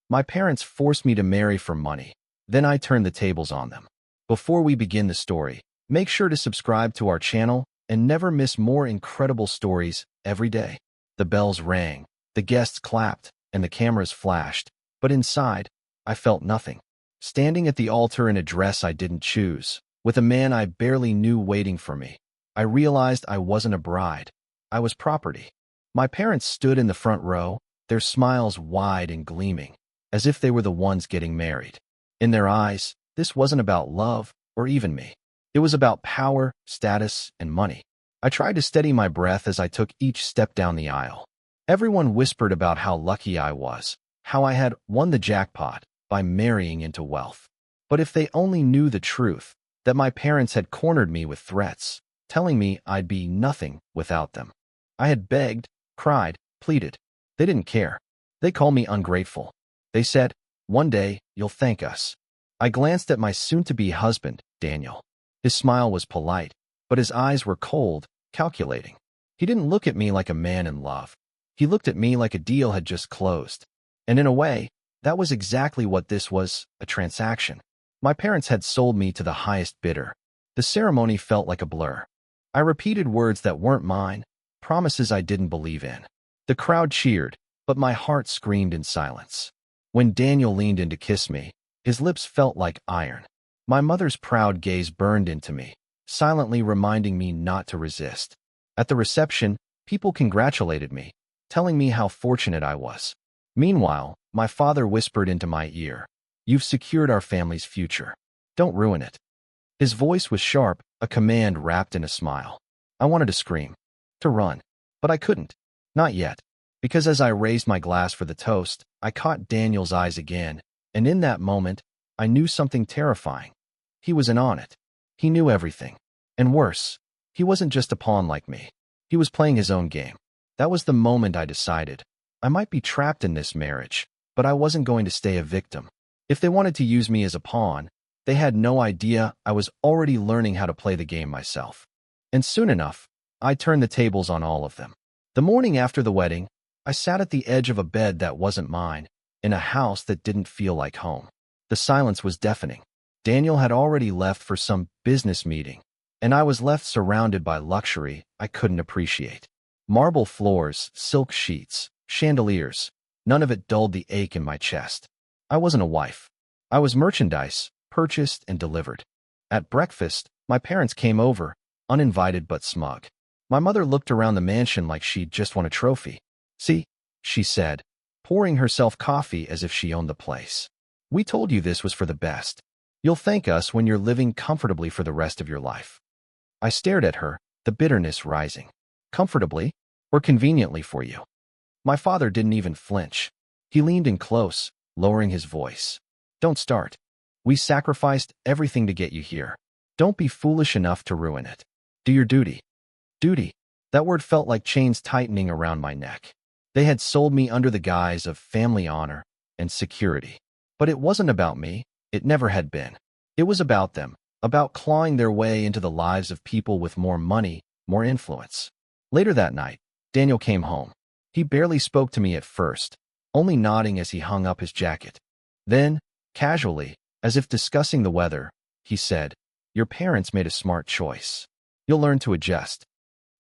My parents forced me to marry for money. Then I turned the tables on them. Before we begin the story, make sure to subscribe to our channel and never miss more incredible stories every day. The bells rang, the guests clapped, and the cameras flashed, but inside, I felt nothing. Standing at the altar in a dress I didn't choose, with a man I barely knew waiting for me, I realized I wasn't a bride. I was property. My parents stood in the front row, their smiles wide and gleaming, as if they were the ones getting married. In their eyes, this wasn't about love or even me. It was about power, status, and money. I tried to steady my breath as I took each step down the aisle. Everyone whispered about how lucky I was, how I had won the jackpot by marrying into wealth. But if they only knew the truth, that my parents had cornered me with threats, telling me I'd be nothing without them. I had begged, cried, pleaded. They didn't care. They called me ungrateful. They said, "One day, you'll thank us." I glanced at my soon-to-be husband, Daniel. His smile was polite, but his eyes were cold, calculating. He didn't look at me like a man in love. He looked at me like a deal had just closed. And in a way, that was exactly what this was, a transaction. My parents had sold me to the highest bidder. The ceremony felt like a blur. I repeated words that weren't mine, promises I didn't believe in. The crowd cheered, but my heart screamed in silence. When Daniel leaned in to kiss me, his lips felt like iron. My mother's proud gaze burned into me, silently reminding me not to resist. At the reception, people congratulated me, telling me how fortunate I was. Meanwhile, my father whispered into my ear, "You've secured our family's future. Don't ruin it." His voice was sharp, a command wrapped in a smile. I wanted to scream, to run, but I couldn't. Not yet, because as I raised my glass for the toast, I caught Daniel's eyes again, and in that moment, I knew something terrifying. He was in on it. He knew everything. And worse, he wasn't just a pawn like me. He was playing his own game. That was the moment I decided. I might be trapped in this marriage, but I wasn't going to stay a victim. If they wanted to use me as a pawn, they had no idea I was already learning how to play the game myself. And soon enough, I turned the tables on all of them. The morning after the wedding, I sat at the edge of a bed that wasn't mine, in a house that didn't feel like home. The silence was deafening. Daniel had already left for some business meeting, and I was left surrounded by luxury I couldn't appreciate. Marble floors, silk sheets, chandeliers, none of it dulled the ache in my chest. I wasn't a wife. I was merchandise, purchased and delivered. At breakfast, my parents came over, uninvited but smug. My mother looked around the mansion like she'd just won a trophy. "See," she said, pouring herself coffee as if she owned the place. "We told you this was for the best. You'll thank us when you're living comfortably for the rest of your life." I stared at her, the bitterness rising. Comfortably, or conveniently for you? My father didn't even flinch. He leaned in close, lowering his voice. "Don't start. We sacrificed everything to get you here. Don't be foolish enough to ruin it. Do your duty." Duty. That word felt like chains tightening around my neck. They had sold me under the guise of family honor and security. But it wasn't about me. It never had been. It was about them, about clawing their way into the lives of people with more money, more influence. Later that night, Daniel came home. He barely spoke to me at first, only nodding as he hung up his jacket. Then, casually, as if discussing the weather, he said, "Your parents made a smart choice. You'll learn to adjust."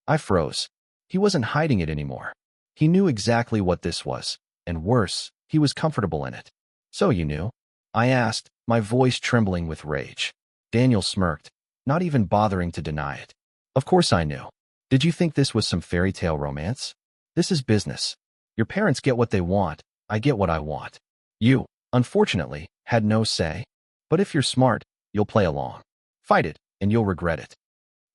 I froze. He wasn't hiding it anymore. He knew exactly what this was, and worse, he was comfortable in it. "So you knew?" I asked, my voice trembling with rage. Daniel smirked, not even bothering to deny it. "Of course I knew. Did you think this was some fairy tale romance? This is business. Your parents get what they want, I get what I want. You, unfortunately, had no say. But if you're smart, you'll play along. Fight it, and you'll regret it."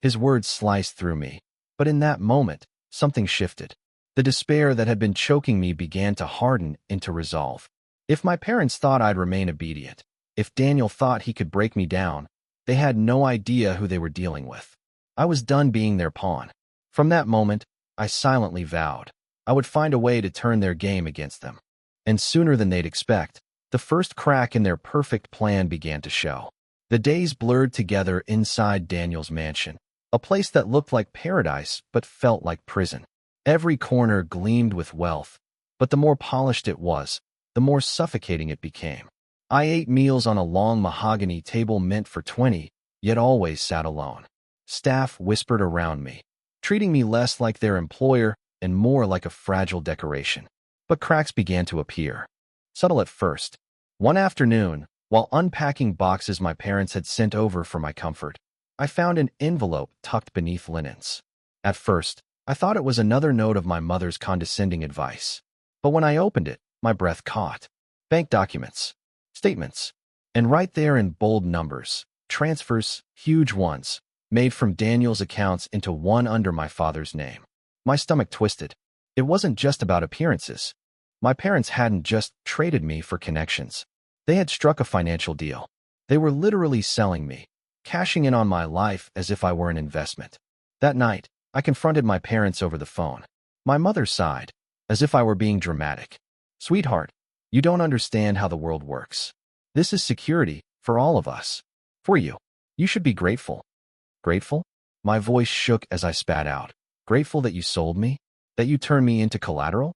His words sliced through me, but in that moment, something shifted. The despair that had been choking me began to harden into resolve. If my parents thought I'd remain obedient, if Daniel thought he could break me down, they had no idea who they were dealing with. I was done being their pawn. From that moment, I silently vowed I would find a way to turn their game against them. And sooner than they'd expect, the first crack in their perfect plan began to show. The days blurred together inside Daniel's mansion, a place that looked like paradise but felt like prison. Every corner gleamed with wealth, but the more polished it was, the more suffocating it became. I ate meals on a long mahogany table meant for 20, yet always sat alone. Staff whispered around me, treating me less like their employer and more like a fragile decoration. But cracks began to appear. Subtle at first. One afternoon, while unpacking boxes my parents had sent over for my comfort, I found an envelope tucked beneath linens. At first, I thought it was another note of my mother's condescending advice. But when I opened it, my breath caught. Bank documents, statements, and right there in bold numbers, transfers, huge ones, made from Daniel's accounts into one under my father's name. My stomach twisted. It wasn't just about appearances. My parents hadn't just traded me for connections. They had struck a financial deal. They were literally selling me, cashing in on my life as if I were an investment. That night, I confronted my parents over the phone. My mother sighed, as if I were being dramatic. "Sweetheart, you don't understand how the world works. This is security for all of us. For you. You should be grateful." Grateful? My voice shook as I spat out. Grateful that you sold me? That you turned me into collateral?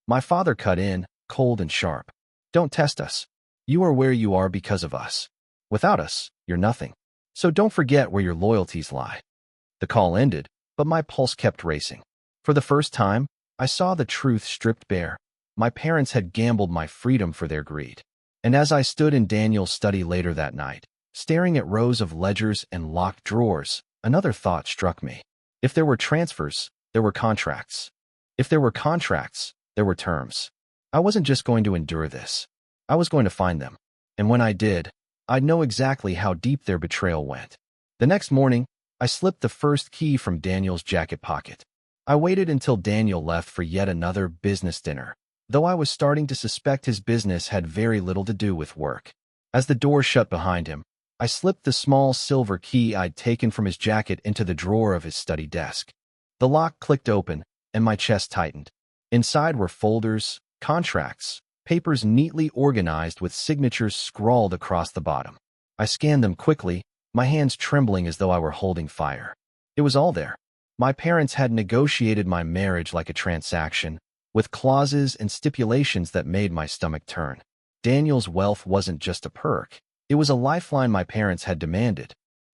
My father cut in, cold and sharp. "Don't test us. You are where you are because of us. Without us, you're nothing. So don't forget where your loyalties lie." The call ended, but my pulse kept racing. For the first time, I saw the truth stripped bare. My parents had gambled my freedom for their greed. And as I stood in Daniel's study later that night, staring at rows of ledgers and locked drawers, another thought struck me. If there were transfers, there were contracts. If there were contracts, there were terms. I wasn't just going to endure this. I was going to find them. And when I did, I'd know exactly how deep their betrayal went. The next morning, I slipped the first key from Daniel's jacket pocket. I waited until Daniel left for yet another business dinner, though I was starting to suspect his business had very little to do with work. As the door shut behind him, I slipped the small silver key I'd taken from his jacket into the drawer of his study desk. The lock clicked open, and my chest tightened. Inside were folders, contracts, papers neatly organized with signatures scrawled across the bottom. I scanned them quickly, my hands trembling as though I were holding fire. It was all there. My parents had negotiated my marriage like a transaction, with clauses and stipulations that made my stomach turn. Daniel's wealth wasn't just a perk. It was a lifeline my parents had demanded.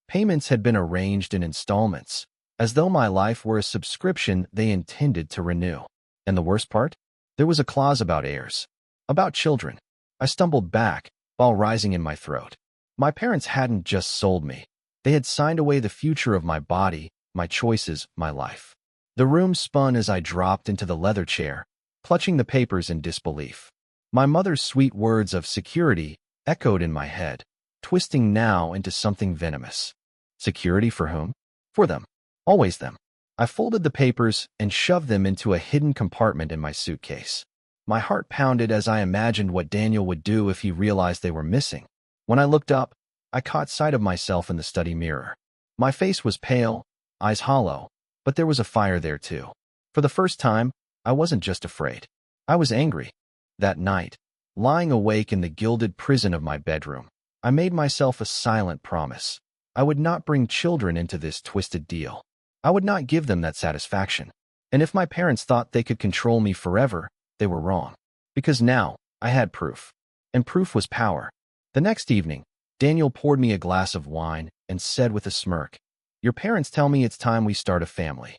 Payments had been arranged in installments, as though my life were a subscription they intended to renew. And the worst part? There was a clause about heirs. About children. I stumbled back, while rising in my throat. My parents hadn't just sold me. They had signed away the future of my body, my choices, my life. The room spun as I dropped into the leather chair, clutching the papers in disbelief. My mother's sweet words of security echoed in my head, twisting now into something venomous. Security for whom? For them. Always them. I folded the papers and shoved them into a hidden compartment in my suitcase. My heart pounded as I imagined what Daniel would do if he realized they were missing. When I looked up, I caught sight of myself in the study mirror. My face was pale, eyes hollow, but there was a fire there too. For the first time, I wasn't just afraid. I was angry. That night, lying awake in the gilded prison of my bedroom, I made myself a silent promise. I would not bring children into this twisted deal. I would not give them that satisfaction. And if my parents thought they could control me forever, they were wrong. Because now, I had proof. And proof was power. The next evening, Daniel poured me a glass of wine and said with a smirk, "Your parents tell me it's time we start a family."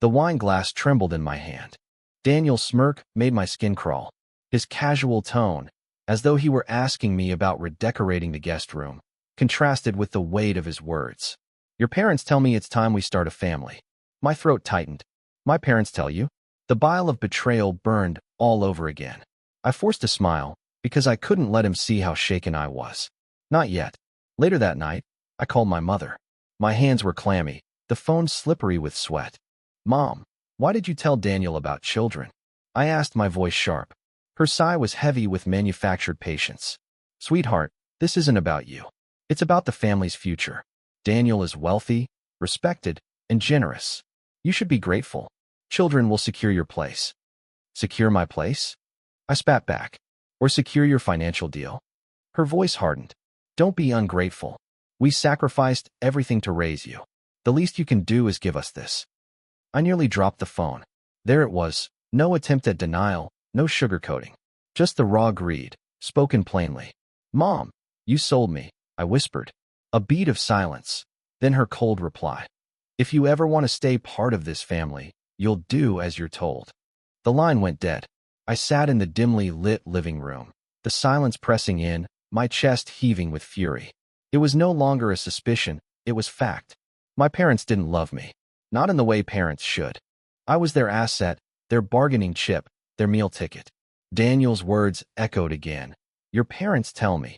The wine glass trembled in my hand. Daniel's smirk made my skin crawl. His casual tone, as though he were asking me about redecorating the guest room, contrasted with the weight of his words. "Your parents tell me it's time we start a family." My throat tightened. "My parents tell you?" The bile of betrayal burned all over again. I forced a smile, because I couldn't let him see how shaken I was. Not yet. Later that night, I called my mother. My hands were clammy, the phone slippery with sweat. "Mom, why did you tell Daniel about children?" I asked, my voice sharp. Her sigh was heavy with manufactured patience. "Sweetheart, this isn't about you. It's about the family's future. Daniel is wealthy, respected, and generous. You should be grateful. Children will secure your place." "Secure my place?" I spat back. "Or secure your financial deal?" Her voice hardened. "Don't be ungrateful. We sacrificed everything to raise you. The least you can do is give us this." I nearly dropped the phone. There it was, no attempt at denial, no sugarcoating. Just the raw greed, spoken plainly. "Mom, you sold me," I whispered. A beat of silence, then her cold reply. "If you ever want to stay part of this family, you'll do as you're told." The line went dead. I sat in the dimly lit living room, the silence pressing in, my chest heaving with fury. It was no longer a suspicion, it was fact. My parents didn't love me. Not in the way parents should. I was their asset, their bargaining chip, their meal ticket. Daniel's words echoed again. "Your parents tell me."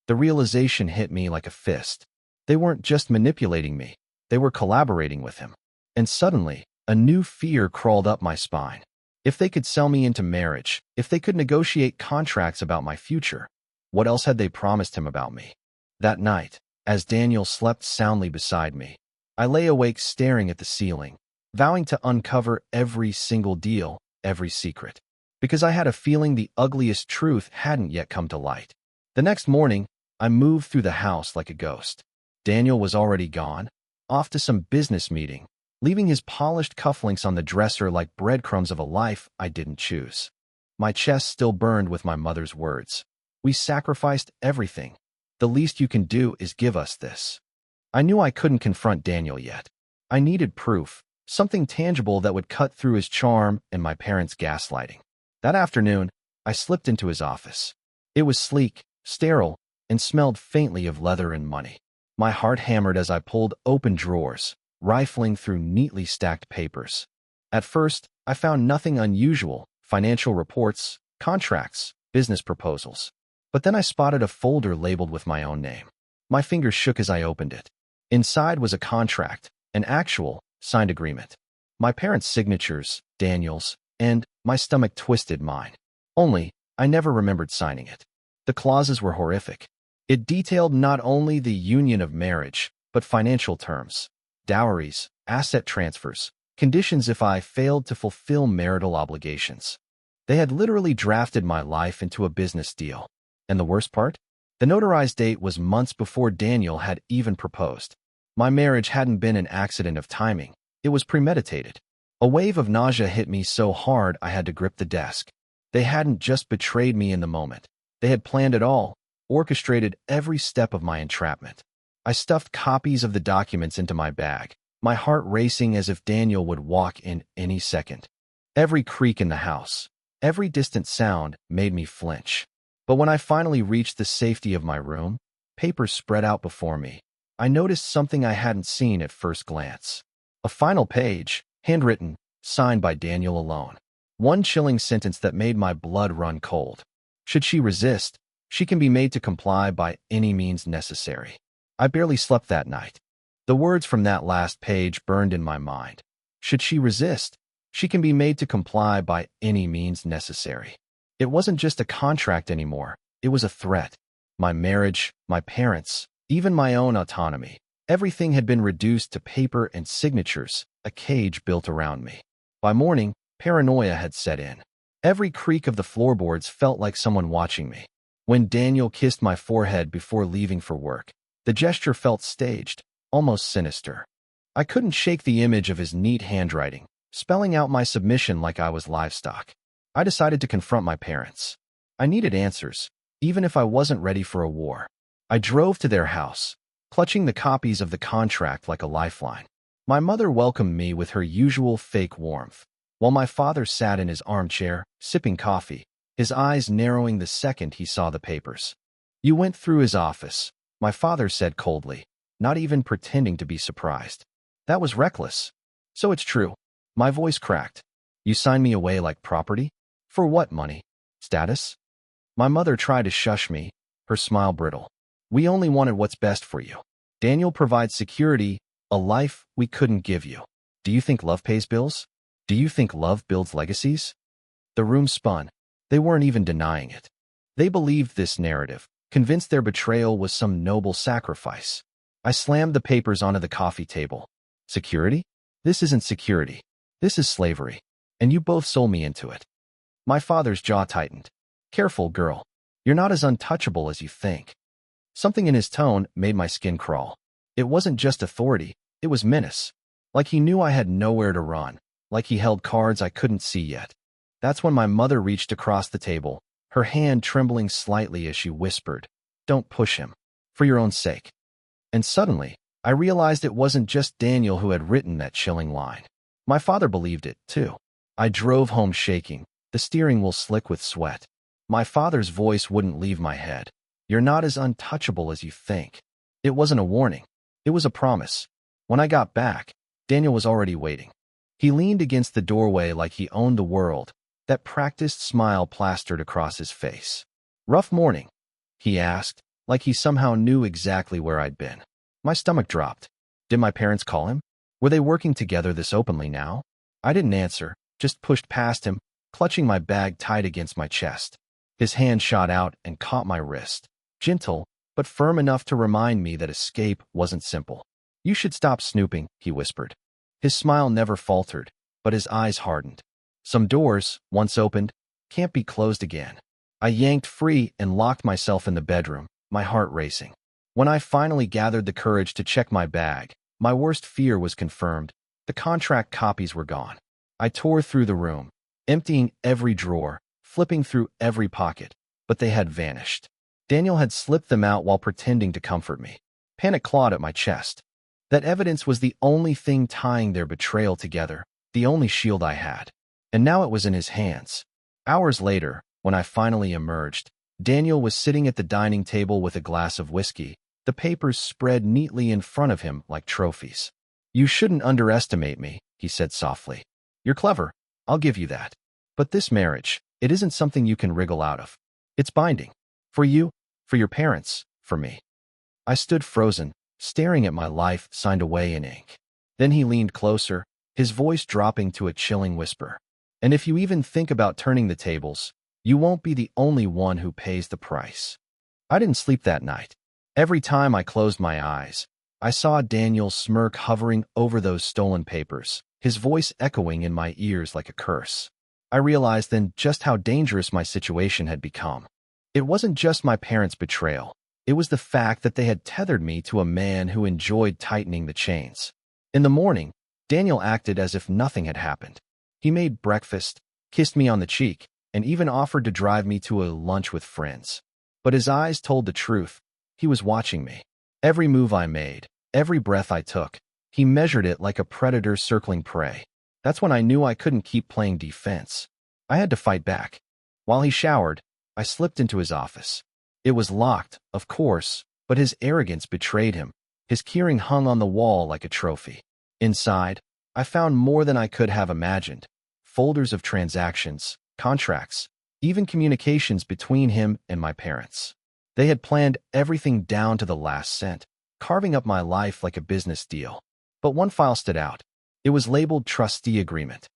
The realization hit me like a fist. They weren't just manipulating me, they were collaborating with him. And suddenly, a new fear crawled up my spine. If they could sell me into marriage, if they could negotiate contracts about my future, what else had they promised him about me? That night, as Daniel slept soundly beside me, I lay awake staring at the ceiling, vowing to uncover every single deal, every secret. Because I had a feeling the ugliest truth hadn't yet come to light. The next morning, I moved through the house like a ghost. Daniel was already gone, off to some business meeting, leaving his polished cufflinks on the dresser like breadcrumbs of a life I didn't choose. My chest still burned with my mother's words. "We sacrificed everything. The least you can do is give us this." I knew I couldn't confront Daniel yet. I needed proof, something tangible that would cut through his charm and my parents' gaslighting. That afternoon, I slipped into his office. It was sleek, sterile, and smelled faintly of leather and money. My heart hammered as I pulled open drawers, rifling through neatly stacked papers. At first, I found nothing unusual: financial reports, contracts, business proposals. But then I spotted a folder labeled with my own name. My fingers shook as I opened it. Inside was a contract, an actual, signed agreement. My parents' signatures, Daniel's, and my stomach twisted mine. Only, I never remembered signing it. The clauses were horrific. It detailed not only the union of marriage, but financial terms, dowries, asset transfers, conditions if I failed to fulfill marital obligations. They had literally drafted my life into a business deal. And the worst part? The notarized date was months before Daniel had even proposed. My marriage hadn't been an accident of timing. It was premeditated. A wave of nausea hit me so hard I had to grip the desk. They hadn't just betrayed me in the moment. They had planned it all, orchestrated every step of my entrapment. I stuffed copies of the documents into my bag, my heart racing as if Daniel would walk in any second. Every creak in the house, every distant sound made me flinch. But when I finally reached the safety of my room, papers spread out before me, I noticed something I hadn't seen at first glance. A final page, handwritten, signed by Daniel alone. One chilling sentence that made my blood run cold. "Should she resist, she can be made to comply by any means necessary." I barely slept that night. The words from that last page burned in my mind. Should she resist, she can be made to comply by any means necessary. It wasn't just a contract anymore. It was a threat. My marriage, my parents, even my own autonomy. Everything had been reduced to paper and signatures, a cage built around me. By morning, paranoia had set in. Every creak of the floorboards felt like someone watching me. When Daniel kissed my forehead before leaving for work, the gesture felt staged, almost sinister. I couldn't shake the image of his neat handwriting, spelling out my submission like I was livestock. I decided to confront my parents. I needed answers, even if I wasn't ready for a war. I drove to their house, clutching the copies of the contract like a lifeline. My mother welcomed me with her usual fake warmth, while my father sat in his armchair, sipping coffee, his eyes narrowing the second he saw the papers. "You went through his office," my father said coldly, not even pretending to be surprised. "That was reckless." "So it's true." My voice cracked. "You signed me away like property? For what money? Status?" My mother tried to shush me, her smile brittle. "We only wanted what's best for you. Daniel provides security, a life we couldn't give you. Do you think love pays bills? Do you think love builds legacies?" The room spun. They weren't even denying it. They believed this narrative, convinced their betrayal was some noble sacrifice. I slammed the papers onto the coffee table. "Security? This isn't security. This is slavery. And you both sold me into it." My father's jaw tightened. "Careful, girl. You're not as untouchable as you think." Something in his tone made my skin crawl. It wasn't just authority, it was menace. Like he knew I had nowhere to run, like he held cards I couldn't see yet. That's when my mother reached across the table, her hand trembling slightly as she whispered, "Don't push him, for your own sake." And suddenly, I realized it wasn't just Daniel who had written that chilling line. My father believed it, too. I drove home shaking, the steering wheel slick with sweat. My father's voice wouldn't leave my head. "You're not as untouchable as you think." It wasn't a warning. It was a promise. When I got back, Daniel was already waiting. He leaned against the doorway like he owned the world, that practiced smile plastered across his face. "Rough morning?" he asked, like he somehow knew exactly where I'd been. My stomach dropped. Did my parents call him? Were they working together this openly now? I didn't answer, just pushed past him, clutching my bag tight against my chest. His hand shot out and caught my wrist, gentle, but firm enough to remind me that escape wasn't simple. "You should stop snooping," he whispered. His smile never faltered, but his eyes hardened. "Some doors, once opened, can't be closed again." I yanked free and locked myself in the bedroom, my heart racing. When I finally gathered the courage to check my bag, my worst fear was confirmed. The contract copies were gone. I tore through the room, emptying every drawer, flipping through every pocket, but they had vanished. Daniel had slipped them out while pretending to comfort me. Panic clawed at my chest. That evidence was the only thing tying their betrayal together, the only shield I had. And now it was in his hands. Hours later, when I finally emerged, Daniel was sitting at the dining table with a glass of whiskey, the papers spread neatly in front of him like trophies. "You shouldn't underestimate me," he said softly. "You're clever, I'll give you that. But this marriage, it isn't something you can wriggle out of. It's binding. For you, for your parents, for me." I stood frozen, staring at my life signed away in ink. Then he leaned closer, his voice dropping to a chilling whisper. "And if you even think about turning the tables, you won't be the only one who pays the price." I didn't sleep that night. Every time I closed my eyes, I saw Daniel's smirk hovering over those stolen papers, his voice echoing in my ears like a curse. I realized then just how dangerous my situation had become. It wasn't just my parents' betrayal. It was the fact that they had tethered me to a man who enjoyed tightening the chains. In the morning, Daniel acted as if nothing had happened. He made breakfast, kissed me on the cheek, and even offered to drive me to a lunch with friends. But his eyes told the truth. He was watching me. Every move I made, every breath I took, he measured it like a predator circling prey. That's when I knew I couldn't keep playing defense. I had to fight back. While he showered, I slipped into his office. It was locked, of course, but his arrogance betrayed him. His keyring hung on the wall like a trophy. Inside, I found more than I could have imagined. Folders of transactions, contracts, even communications between him and my parents. They had planned everything down to the last cent, carving up my life like a business deal. But one file stood out. It was labeled Trustee Agreement.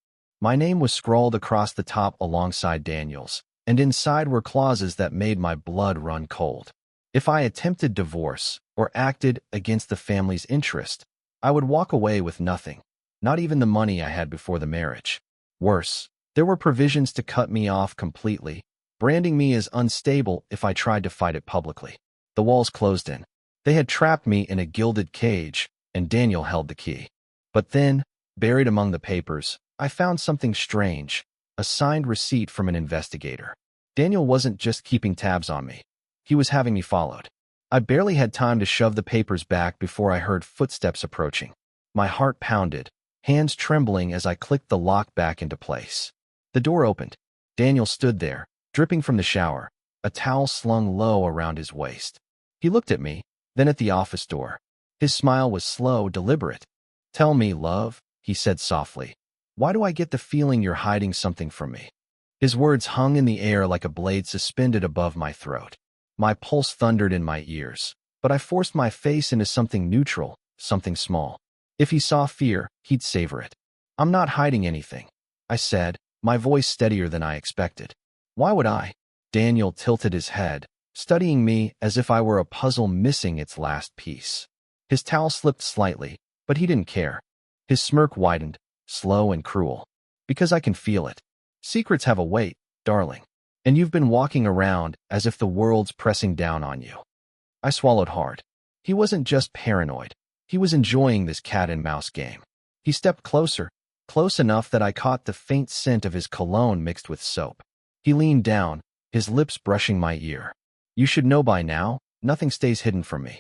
My name was scrawled across the top alongside Daniel's, and inside were clauses that made my blood run cold. If I attempted divorce or acted against the family's interest, I would walk away with nothing, not even the money I had before the marriage. Worse, there were provisions to cut me off completely, branding me as unstable if I tried to fight it publicly. The walls closed in. They had trapped me in a gilded cage, and Daniel held the key. But then, buried among the papers, I found something strange. A signed receipt from an investigator. Daniel wasn't just keeping tabs on me. He was having me followed. I barely had time to shove the papers back before I heard footsteps approaching. My heart pounded, hands trembling as I clicked the lock back into place. The door opened. Daniel stood there, dripping from the shower, a towel slung low around his waist. He looked at me, then at the office door. His smile was slow, deliberate. "Tell me, love," he said softly. "Why do I get the feeling you're hiding something from me?" His words hung in the air like a blade suspended above my throat. My pulse thundered in my ears, but I forced my face into something neutral, something small. If he saw fear, he'd savor it. "I'm not hiding anything," I said, my voice steadier than I expected. "Why would I?" Daniel tilted his head, studying me as if I were a puzzle missing its last piece. His towel slipped slightly, but he didn't care. His smirk widened, slow and cruel. "Because I can feel it. Secrets have a weight, darling. And you've been walking around as if the world's pressing down on you." I swallowed hard. He wasn't just paranoid. He was enjoying this cat-and-mouse game. He stepped closer, close enough that I caught the faint scent of his cologne mixed with soap. He leaned down, his lips brushing my ear. You should know by now, nothing stays hidden from me.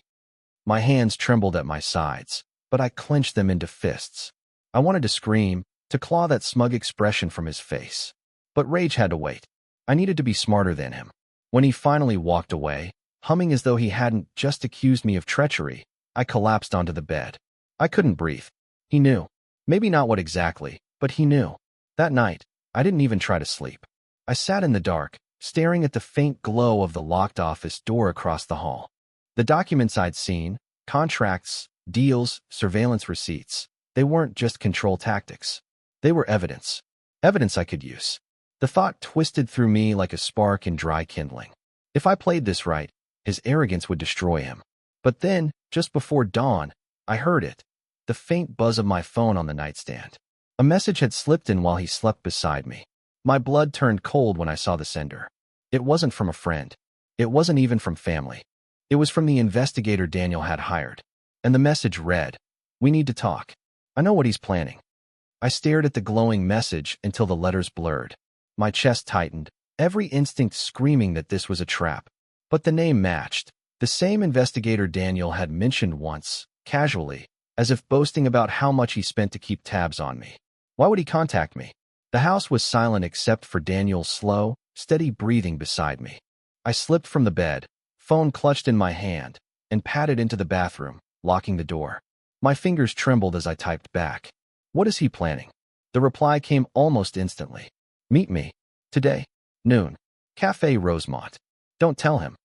My hands trembled at my sides, but I clenched them into fists. I wanted to scream, to claw that smug expression from his face. But rage had to wait. I needed to be smarter than him. When he finally walked away, humming as though he hadn't just accused me of treachery, I collapsed onto the bed. I couldn't breathe. He knew. Maybe not what exactly, but he knew. That night, I didn't even try to sleep. I sat in the dark, staring at the faint glow of the locked office door across the hall. The documents I'd seen, contracts, deals, surveillance receipts, they weren't just control tactics. They were evidence. Evidence I could use. The thought twisted through me like a spark in dry kindling. If I played this right, his arrogance would destroy him. But then, just before dawn, I heard it. The faint buzz of my phone on the nightstand. A message had slipped in while he slept beside me. My blood turned cold when I saw the sender. It wasn't from a friend. It wasn't even from family. It was from the investigator Daniel had hired. And the message read, "We need to talk. I know what he's planning." I stared at the glowing message until the letters blurred. My chest tightened, every instinct screaming that this was a trap. But the name matched. The same investigator Daniel had mentioned once, casually, as if boasting about how much he spent to keep tabs on me. Why would he contact me? The house was silent except for Daniel's slow, steady breathing beside me. I slipped from the bed, phone clutched in my hand, and padded into the bathroom, locking the door. My fingers trembled as I typed back. What is he planning? The reply came almost instantly. Meet me. Today. Noon. Café Rosemont. Don't tell him.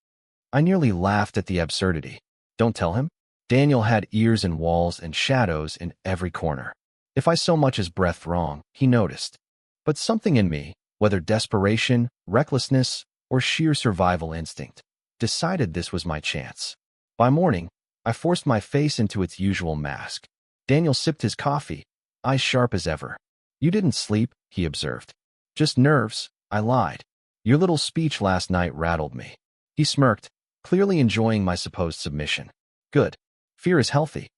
I nearly laughed at the absurdity. Don't tell him? Daniel had ears and walls and shadows in every corner. If I so much as breathed wrong, he noticed. But something in me, whether desperation, recklessness, or sheer survival instinct, decided this was my chance. By morning, I forced my face into its usual mask. Daniel sipped his coffee, eyes sharp as ever. You didn't sleep, he observed. Just nerves, I lied. Your little speech last night rattled me. He smirked, clearly enjoying my supposed submission. Good. Fear is healthy.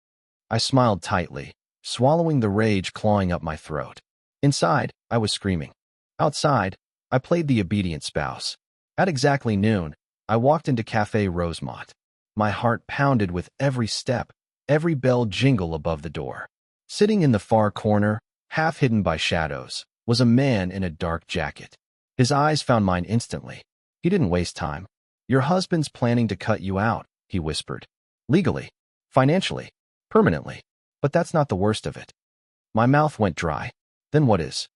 I smiled tightly, swallowing the rage clawing up my throat. Inside, I was screaming. Outside, I played the obedient spouse. At exactly noon, I walked into Café Rosemont. My heart pounded with every step, every bell jingle above the door. Sitting in the far corner, half hidden by shadows, was a man in a dark jacket. His eyes found mine instantly. He didn't waste time. Your husband's planning to cut you out, he whispered. Legally, financially, permanently. But that's not the worst of it. My mouth went dry. Then what is?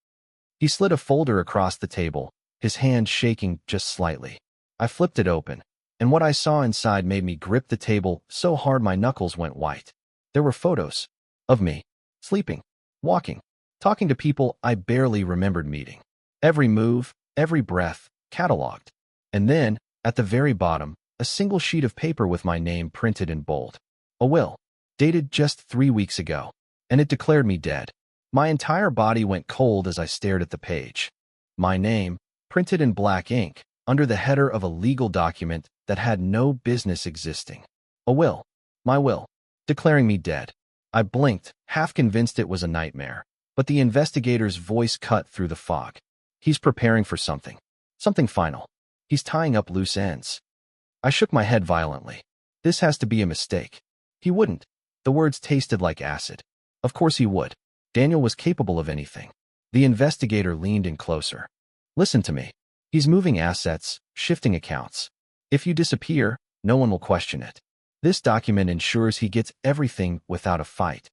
He slid a folder across the table, his hand shaking just slightly. I flipped it open, and what I saw inside made me grip the table so hard my knuckles went white. There were photos of me, sleeping, walking, talking to people I barely remembered meeting. Every move, every breath, cataloged. And then, at the very bottom, a single sheet of paper with my name printed in bold. A will, dated just 3 weeks ago, and it declared me dead. My entire body went cold as I stared at the page. My name, printed in black ink, under the header of a legal document that had no business existing. A will. My will. Declaring me dead. I blinked, half convinced it was a nightmare, but the investigator's voice cut through the fog. He's preparing for something. Something final. He's tying up loose ends. I shook my head violently. This has to be a mistake. He wouldn't. The words tasted like acid. Of course he would. Daniel was capable of anything. The investigator leaned in closer. Listen to me. He's moving assets, shifting accounts. If you disappear, no one will question it. This document ensures he gets everything without a fight.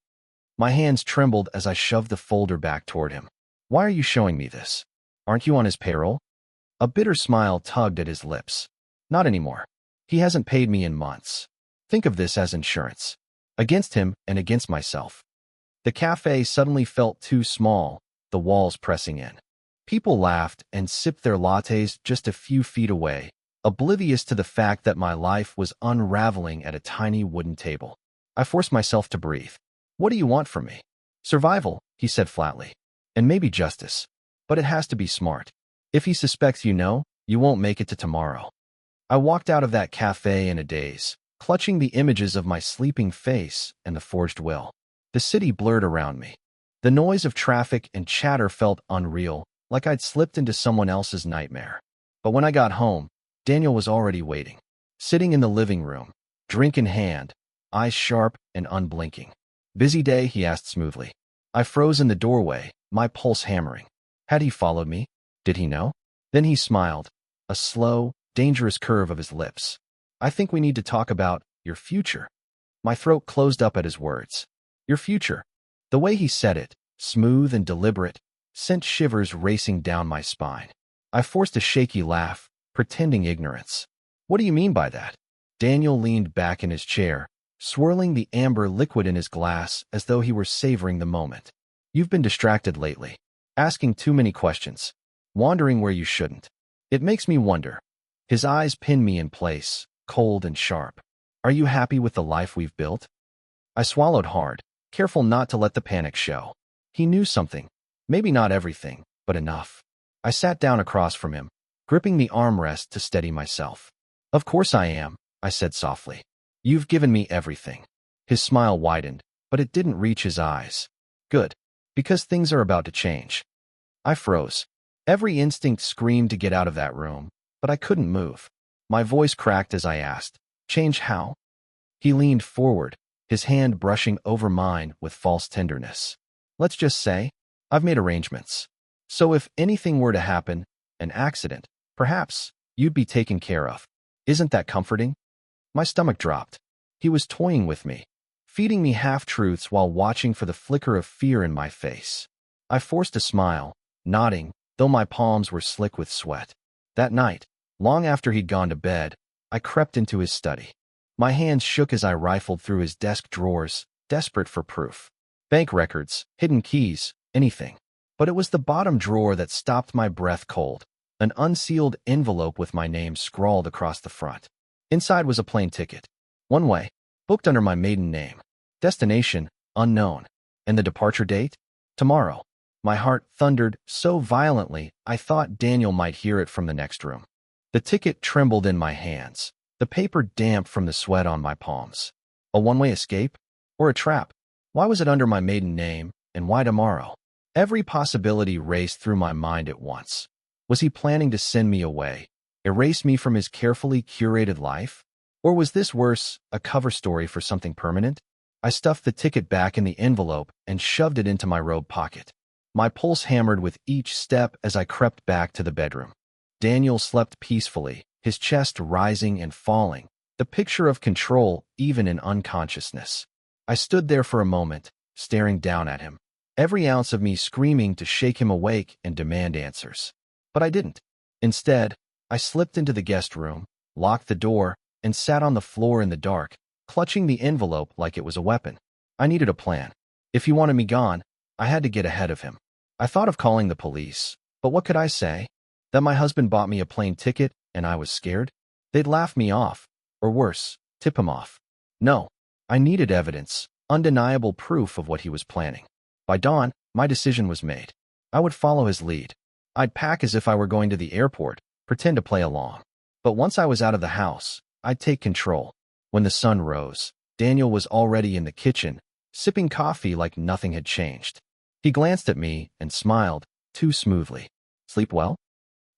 My hands trembled as I shoved the folder back toward him. Why are you showing me this? Aren't you on his payroll? A bitter smile tugged at his lips. Not anymore. He hasn't paid me in months. Think of this as insurance. Against him and against myself. The cafe suddenly felt too small, the walls pressing in. People laughed and sipped their lattes just a few feet away, oblivious to the fact that my life was unraveling at a tiny wooden table. I forced myself to breathe. What do you want from me? Survival, he said flatly. And maybe justice. But it has to be smart. If he suspects you won't make it to tomorrow. I walked out of that cafe in a daze, clutching the images of my sleeping face and the forged will. The city blurred around me. The noise of traffic and chatter felt unreal, like I'd slipped into someone else's nightmare. But when I got home, Daniel was already waiting, sitting in the living room, drink in hand, eyes sharp and unblinking. "Busy day?" he asked smoothly. I froze in the doorway, my pulse hammering. Had he followed me? Did he know? Then he smiled, a slow, dangerous curve of his lips. "I think we need to talk about your future." My throat closed up at his words. Your future. The way he said it, smooth and deliberate, sent shivers racing down my spine. I forced a shaky laugh, pretending ignorance. "What do you mean by that?" Daniel leaned back in his chair, swirling the amber liquid in his glass as though he were savoring the moment. "You've been distracted lately, asking too many questions, wandering where you shouldn't. It makes me wonder." His eyes pinned me in place, cold and sharp. "Are you happy with the life we've built?" I swallowed hard, careful not to let the panic show. He knew something, maybe not everything, but enough. I sat down across from him, gripping the armrest to steady myself. "Of course I am," I said softly. "You've given me everything." His smile widened, but it didn't reach his eyes. "Good, because things are about to change." I froze. Every instinct screamed to get out of that room, but I couldn't move. My voice cracked as I asked, "Change how?" He leaned forward, his hand brushing over mine with false tenderness. "Let's just say, I've made arrangements. So if anything were to happen, an accident, perhaps, you'd be taken care of. Isn't that comforting?" My stomach dropped. He was toying with me, feeding me half-truths while watching for the flicker of fear in my face. I forced a smile, nodding, though my palms were slick with sweat. That night, long after he'd gone to bed, I crept into his study. My hands shook as I rifled through his desk drawers, desperate for proof. Bank records, hidden keys, anything. But it was the bottom drawer that stopped my breath cold, an unsealed envelope with my name scrawled across the front. Inside was a plain ticket. One way, booked under my maiden name. Destination, unknown. And the departure date? Tomorrow. My heart thundered so violently I thought Daniel might hear it from the next room. The ticket trembled in my hands, the paper damp from the sweat on my palms. A one-way escape? Or a trap? Why was it under my maiden name, and why tomorrow? Every possibility raced through my mind at once. Was he planning to send me away, erase me from his carefully curated life? Or was this worse, a cover story for something permanent? I stuffed the ticket back in the envelope and shoved it into my robe pocket. My pulse hammered with each step as I crept back to the bedroom. Daniel slept peacefully, his chest rising and falling, the picture of control even in unconsciousness. I stood there for a moment, staring down at him, every ounce of me screaming to shake him awake and demand answers. But I didn't. Instead, I slipped into the guest room, locked the door, and sat on the floor in the dark, clutching the envelope like it was a weapon. I needed a plan. If he wanted me gone, I had to get ahead of him. I thought of calling the police, but what could I say? That my husband bought me a plane ticket and I was scared? They'd laugh me off, or worse, tip him off. No, I needed evidence, undeniable proof of what he was planning. By dawn, my decision was made. I would follow his lead. I'd pack as if I were going to the airport, pretend to play along. But once I was out of the house, I'd take control. When the sun rose, Daniel was already in the kitchen, sipping coffee like nothing had changed. He glanced at me and smiled, too smoothly. "Sleep well?"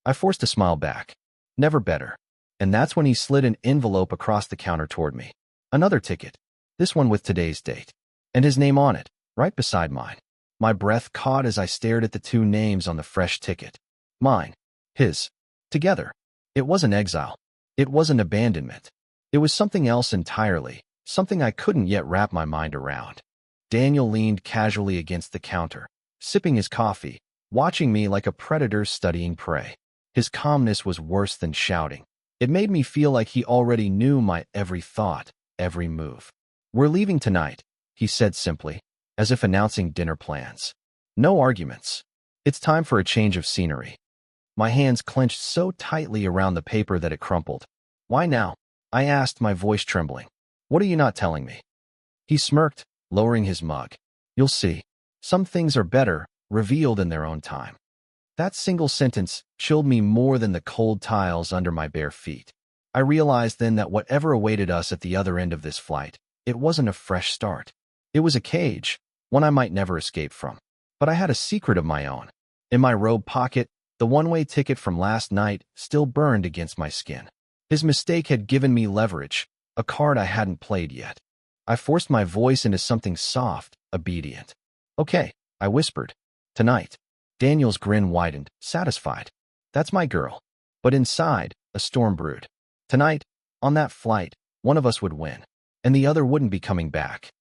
I forced a smile back. "Never better." And that's when he slid an envelope across the counter toward me. Another ticket, this one with today's date, and his name on it, right beside mine. My breath caught as I stared at the two names on the fresh ticket. Mine, his, together. It wasn't exile. It wasn't abandonment. It was something else entirely, something I couldn't yet wrap my mind around. Daniel leaned casually against the counter, sipping his coffee, watching me like a predator studying prey. His calmness was worse than shouting. It made me feel like he already knew my every thought, every move. "We're leaving tonight," he said simply, as if announcing dinner plans. "No arguments. It's time for a change of scenery." My hands clenched so tightly around the paper that it crumpled. "Why now?" I asked, my voice trembling. "What are you not telling me?" He smirked, lowering his mug. "You'll see. Some things are better, revealed in their own time." That single sentence chilled me more than the cold tiles under my bare feet. I realized then that whatever awaited us at the other end of this flight, it wasn't a fresh start. It was a cage, one I might never escape from. But I had a secret of my own. In my robe pocket, The one-way ticket from last night still burned against my skin. His mistake had given me leverage, a card I hadn't played yet. I forced my voice into something soft, obedient. Okay, I whispered. Tonight. Daniel's grin widened, satisfied. That's my girl. But inside, a storm brewed. Tonight, on that flight, one of us would win, and the other wouldn't be coming back.